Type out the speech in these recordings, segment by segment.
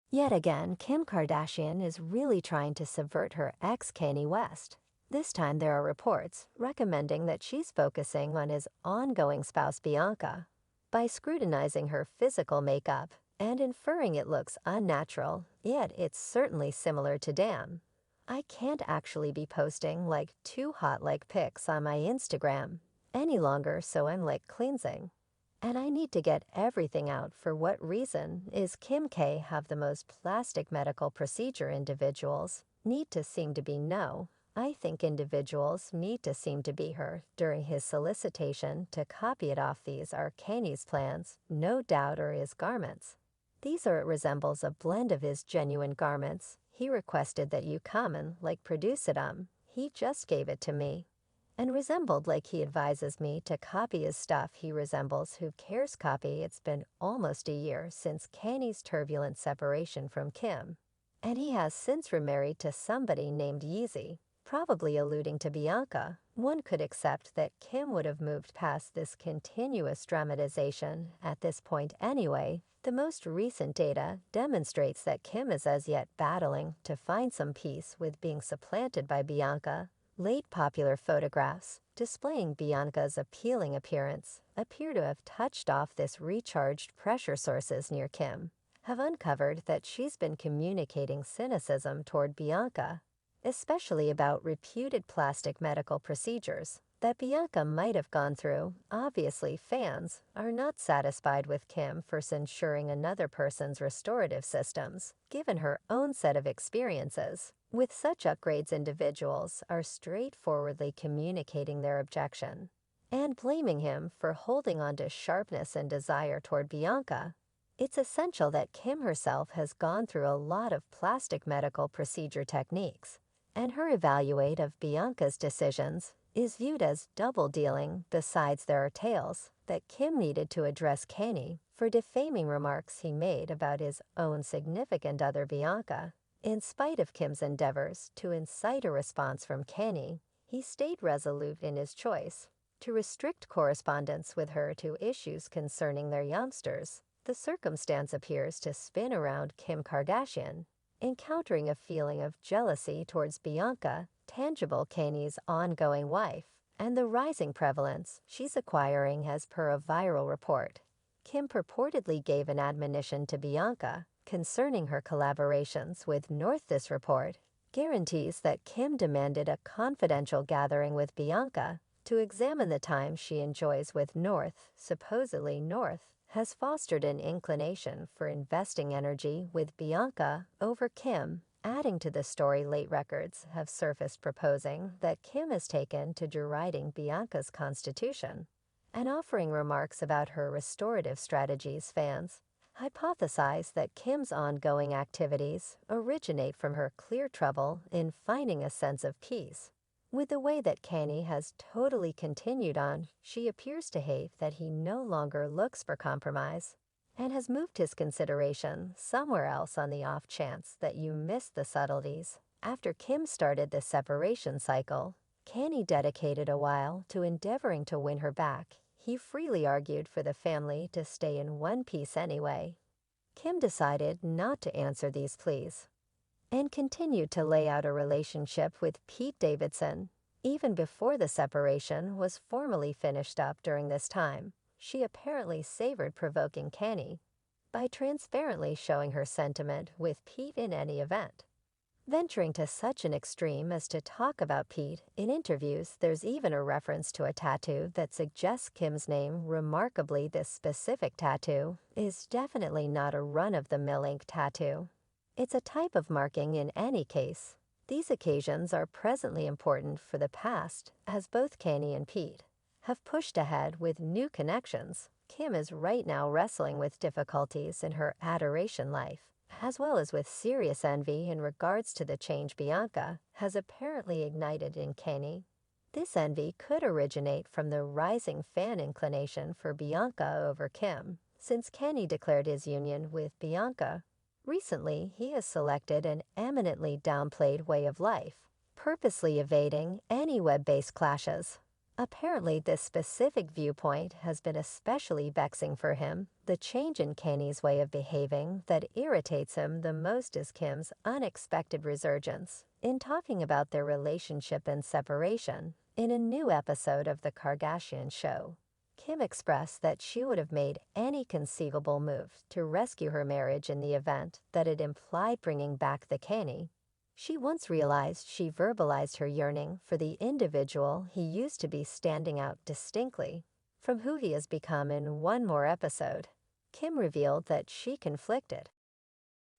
Yet again, Kim Kardashian is really trying to subvert her ex Kanye West. This time there are reports recommending that she's focusing on his ongoing spouse Bianca. By scrutinizing her physical makeup and inferring it looks unnatural, yet it's certainly similar to Dan. I can't actually be posting like too hot like pics on my Instagram any longer, so I'm like cleansing. And I need to get everything out. For what reason is Kim K have the most plastic medical procedure individuals need to seem to be no. I think individuals need to seem to be her during his solicitation to copy it off. These are Kanye's plans, no doubt, or his garments. These are it resembles a blend of his genuine garments. He requested that you come and like produce it. He just gave it to me and resembled like he advises me to copy his stuff. He resembles who cares copy. It's been almost a year since Kanye's turbulent separation from Kim, and he has since remarried to somebody named Yeezy, probably alluding to Bianca. One could accept that Kim would have moved past this continuous dramatization at this point anyway. The most recent data demonstrates that Kim is as yet battling to find some peace with being supplanted by Bianca. Late popular photographs displaying Bianca's appealing appearance appear to have touched off this recharged pressure. Sources near Kim have uncovered that she's been communicating cynicism toward Bianca, especially about reputed plastic medical procedures that Bianca might have gone through. Obviously, fans are not satisfied with Kim for censuring another person's restorative systems, given her own set of experiences. With such upgrades, individuals are straightforwardly communicating their objection and blaming him for holding on to sharpness and desire toward Bianca. It's essential that Kim herself has gone through a lot of plastic medical procedure techniques, and her evaluate of Bianca's decisions is viewed as double dealing. Besides, there are tales that Kim needed to address Kanye for defaming remarks he made about his own significant other Bianca. In spite of Kim's endeavors to incite a response from Kanye, he stayed resolute in his choice to restrict correspondence with her to issues concerning their youngsters. The circumstance appears to spin around Kim Kardashian encountering a feeling of jealousy towards Bianca, tangible Kanye's ongoing wife, and the rising prevalence she's acquiring. As per a viral report, Kim purportedly gave an admonition to Bianca concerning her collaborations with North. This report guarantees that Kim demanded a confidential gathering with Bianca to examine the time she enjoys with North. Supposedly, North has fostered an inclination for investing energy with Bianca over Kim. Adding to the story, late records have surfaced proposing that Kim has taken to deriding Bianca's constitution and offering remarks about her restorative strategies. Fans hypothesize that Kim's ongoing activities originate from her clear trouble in finding a sense of peace with the way that Kanye has totally continued on. She appears to hate that he no longer looks for compromise and has moved his consideration somewhere else. On the off chance that you missed the subtleties, after Kim started the separation cycle, Kanye dedicated a while to endeavoring to win her back. He freely argued for the family to stay in one piece anyway. Kim decided not to answer these pleas and continued to lay out a relationship with Pete Davidson. Even before the separation was formally finished up. During this time, she apparently savored provoking Kanye by transparently showing her sentiment with Pete in any event, venturing to such an extreme as to talk about Pete in interviews. There's even a reference to a tattoo that suggests Kim's name. Remarkably, this specific tattoo is definitely not a run-of-the-mill ink tattoo. It's a type of marking. In any case, these occasions are presently important for the past, as both Kanye and Pete have pushed ahead with new connections. Kim is right now wrestling with difficulties in her adoration life, as well as with serious envy in regards to the change Bianca has apparently ignited in Kanye. This envy could originate from the rising fan inclination for Bianca over Kim, since Kanye declared his union with Bianca. Recently, he has selected an eminently downplayed way of life, purposely evading any web-based clashes. Apparently, this specific viewpoint has been especially vexing for him. The change in Kanye's way of behaving that irritates him the most is Kim's unexpected resurgence in talking about their relationship and separation. In a new episode of the Kardashian show, Kim expressed that she would have made any conceivable move to rescue her marriage in the event that it implied bringing back the Kanye. She once realized she verbalized her yearning for the individual he used to be, standing out distinctly from who he has become. In one more episode, Kim revealed that she conflicted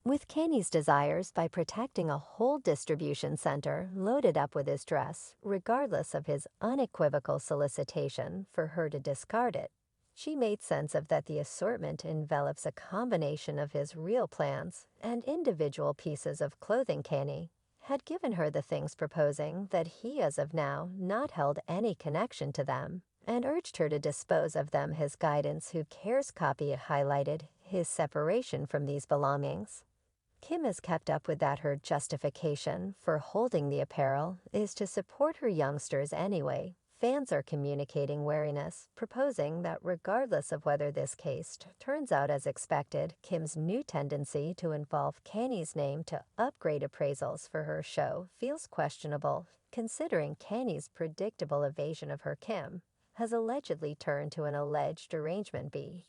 with Kanye's desires by protecting a whole distribution center loaded up with his dress, regardless of his unequivocal solicitation for her to discard it. She made sense of that the assortment envelops a combination of his real plans and individual pieces of clothing. Kanye had given her the things, proposing that he as of now not held any connection to them, and urged her to dispose of them. His guidance who cares copy highlighted his separation from these belongings. Kim has kept up with that. Her justification for holding the apparel is to support her youngsters anyway. Fans are communicating wariness, proposing that regardless of whether this case turns out as expected, Kim's new tendency to involve Kanye's name to upgrade appraisals for her show feels questionable, considering Kanye's predictable evasion of her. Kim has allegedly turned to an alleged arrangement B.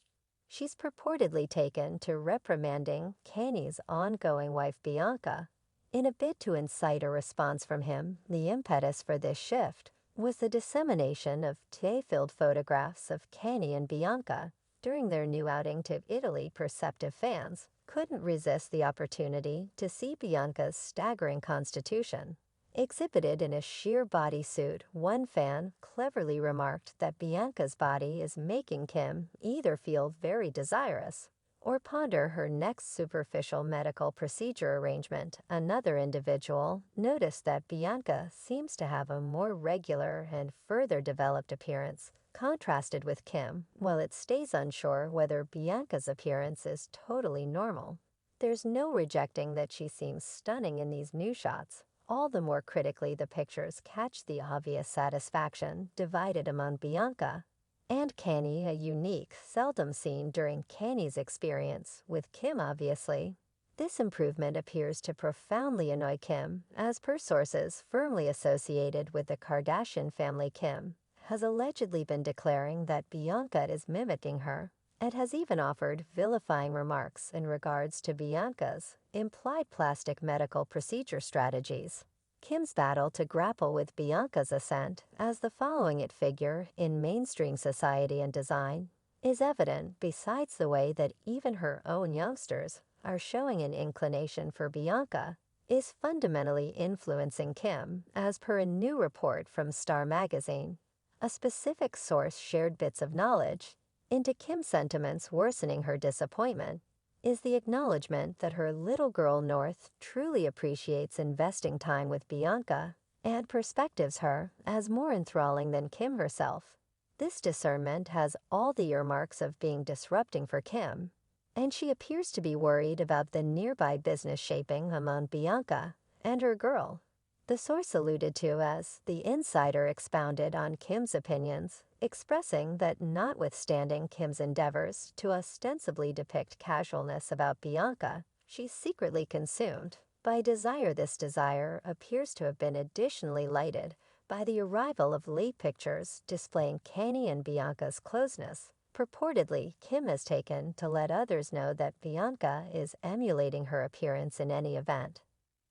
She's purportedly taken to reprimanding Kanye's ongoing wife Bianca. In a bid to incite a response from him, the impetus for this shift was the dissemination of tear-filled photographs of Kanye and Bianca during their new outing to Italy. Perceptive fans couldn't resist the opportunity to see Bianca's staggering constitution exhibited in a sheer bodysuit. One fan cleverly remarked that Bianca's body is making Kim either feel very desirous or ponder her next superficial medical procedure arrangement. Another individual noticed that Bianca seems to have a more regular and further developed appearance, contrasted with Kim. While it stays unsure whether Bianca's appearance is totally normal, there's no rejecting that she seems stunning in these new shots. All the more critically, the pictures catch the obvious satisfaction divided among Bianca and Kanye, a unique, seldom seen during Kanye's experience with Kim. Obviously, this improvement appears to profoundly annoy Kim, as per sources firmly associated with the Kardashian family, Kim has allegedly been declaring that Bianca is mimicking her, and has even offered vilifying remarks in regards to Bianca's implied plastic medical procedure strategies. Kim's battle to grapple with Bianca's ascent as the following it figure in mainstream society and design is evident, besides the way that even her own youngsters are showing an inclination for Bianca, is fundamentally influencing Kim, as per a new report from Star magazine. A specific source shared bits of knowledge into Kim's sentiments worsening her disappointment is the acknowledgement that her little girl North truly appreciates investing time with Bianca and perspectives her as more enthralling than Kim herself. This discernment has all the earmarks of being disrupting for Kim, and she appears to be worried about the nearby business shaping among Bianca and her girl. The source alluded to as the insider expounded on Kim's opinions, expressing that notwithstanding Kim's endeavors to ostensibly depict casualness about Bianca, she's secretly consumed by desire. This desire appears to have been additionally lighted by the arrival of late pictures displaying Kanye and Bianca's closeness. Purportedly, Kim has taken to let others know that Bianca is emulating her appearance in any event,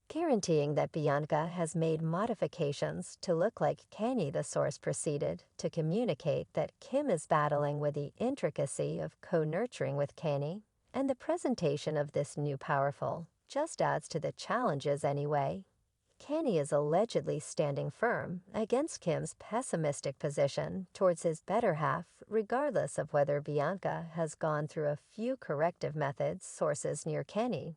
guaranteeing that Bianca has made modifications to look like Kanye. The source proceeded to communicate that Kim is battling with the intricacy of co-nurturing with Kanye, and the presentation of this new powerful just adds to the challenges anyway. Kanye is allegedly standing firm against Kim's pessimistic position towards his better half, regardless of whether Bianca has gone through a few corrective methods. Sources near Kanye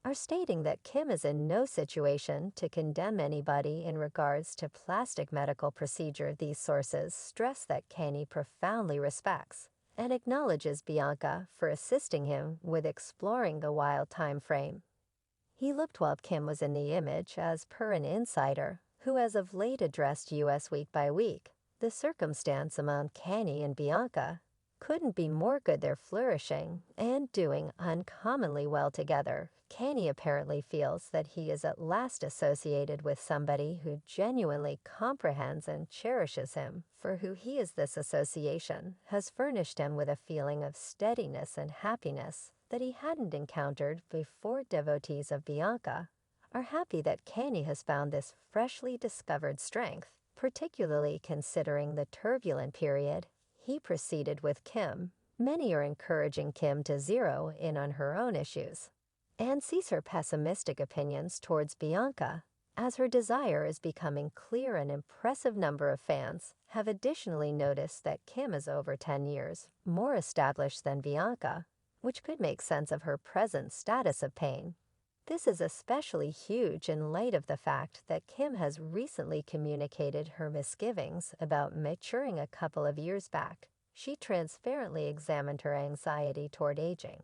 are stating that Kim is in no situation to condemn anybody in regards to plastic medical procedure. These sources stress that Kanye profoundly respects and acknowledges Bianca for assisting him with exploring the wild time frame he looked while Kim was in the image, as per an insider who as of late addressed U.S. Week by Week. The circumstance among Kanye and Bianca couldn't be more good. They're flourishing and doing uncommonly well together. Kanye apparently feels that he is at last associated with somebody who genuinely comprehends and cherishes him for who he is. This association has furnished him with a feeling of steadiness and happiness that he hadn't encountered before. Devotees of Bianca are happy that Kanye has found this freshly discovered strength, particularly considering the turbulent period he proceeded with Kim. Many are encouraging Kim to zero in on her own issues and cease her pessimistic opinions towards Bianca, as her desire is becoming clear. An impressive number of fans have additionally noticed that Kim is over 10 years more established than Bianca, which could make sense of her present status of pain. This is especially huge in light of the fact that Kim has recently communicated her misgivings about maturing. A couple of years back, she transparently examined her anxiety toward aging,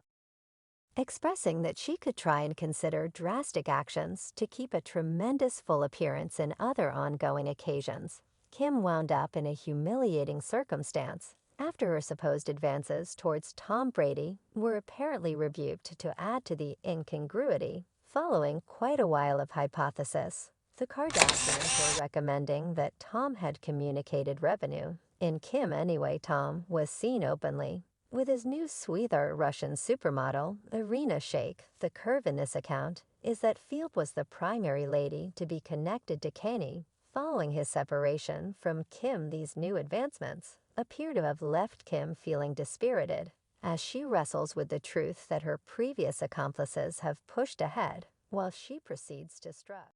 expressing that she could try and consider drastic actions to keep a tremendous full appearance in other ongoing occasions. Kim wound up in a humiliating circumstance after her supposed advances towards Tom Brady were apparently rebuked. To add to the incongruity, following quite a while of hypothesis, the Kardashians were recommending that Tom had communicated revenue. In Kim anyway, Tom was seen openly with his new sweetheart Russian supermodel, Irina Shayk. The curve in this account is that Field was the primary lady to be connected to Kanye following his separation from Kim. These new advancements appear to have left Kim feeling dispirited as she wrestles with the truth that her previous accomplices have pushed ahead while she proceeds to strut.